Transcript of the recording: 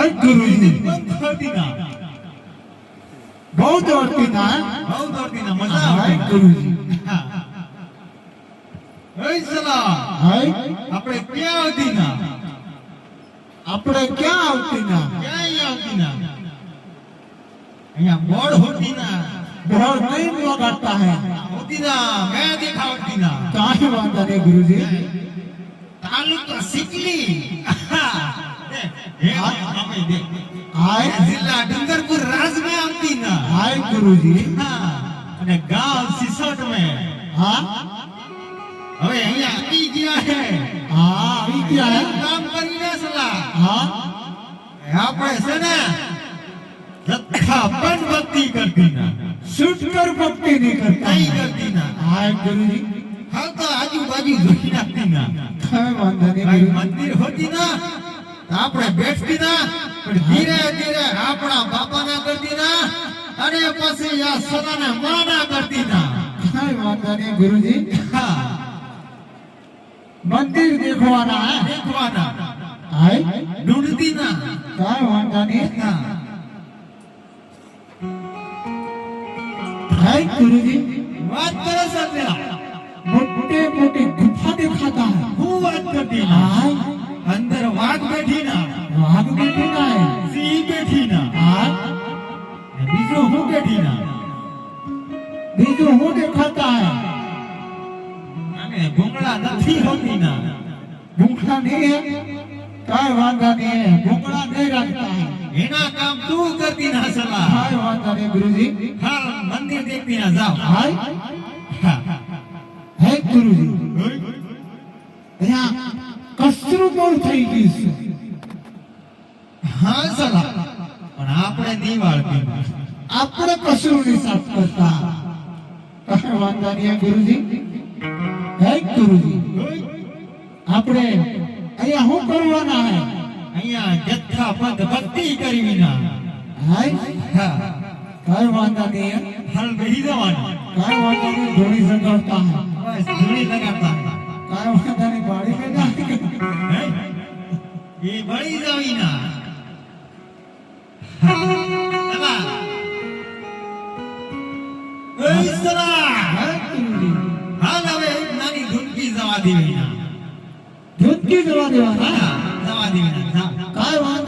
हाय गुरुजी होती ना बहुत दौड़ती ना मजा हाय गुरुजी सला हाय આપણે ક્યાં આવતી ના આપણે ક્યાં આવતી ના ક્યાં આવતી ના અહીંયા બોર્ડ હોતી ના बहुत नहीं वगाड़ता है होती ना मैं दिखावती ना काहे वांदा ने गुरुजी તાલુકા સિકલી હે અમે દે हाय જિલ્લા ડુંગરપુર રાજ में આવતી ના हाय गुरुजी અને ગાંવ સિસોટ में हाँ હવે અહીંયા આવી ગયા હે हाँ अभी क्या है કામ કરીને સલા हाँ આપણે છે ને જથ્થા પણ ભક્તિ કરતી ના छूट कर भक्ति नहीं करता નહીં કરતી ના हाय गुरुजी હા તો આજુબાજુ જોઈ નાખતી ના काहे वांदा ने ભાઈ गुरुजी મંદિર હોતી ના તો આપણે બેઠતી ના પણ ધીરે ધીરે આપણા બાપાના કરતી ના અને પછી આ સદાને માના કરતી ના काहे वांदा ने गुरुजी હા मंदिर देखवाना है દેખવાના हाय ઢૂંઢતી ના काहे वांदा ने હા हाय गुरुजी વાત કરે સત્યા मोटे मोटे गुफा दिखाता है હું વાત કરતી ના हाय અંદર વાઘ બેઠી ના वाघ बैठे का है સિંહ બેઠી ના हाय ને બીજો હું બેઠી ના बीजो वो दिखाता है અને ભૂંગળા નથી હોતી ના भूखा नहीं है काहे वांदा नहीं है भूखा नहीं रखता है એના કામ તું કરતી ના સલા काहे वांदा ने गुरुजी હાલ મંદિર દેખતી ના જાવ हाय હા है गुरुजी यहाँ કચરો બોલ થઈ ગઈ છે હા સલા પણ આપણે નહીં વાળતી આપણે કચરો નહીં સાફ કરતા કાંઈ વાંધા નહીં ગુરુજી હે ગુરુજી આપણે અહીંયા શું કરવાના હે અહીંયા જથ્થા પદ ભક્તિ કરવી ના હાય હા કાંઈ વાંધા નહીં હાલ બેહી જવાનું કાંઈ વાંધા નહીં ધોણી સંગળતા હે બસ ધૂળી લગાડતા કાંઈ વાંધા નહીં બાળી में જાય હે? એ બળી જાવી ના સલા એ સલા હે ગુરુજી હાલ હવે નાની ધૂનકી જવા દેવી ના ધૂતકી જવા દેવાના હા જવા દેવી ના કાંઈ વાંધા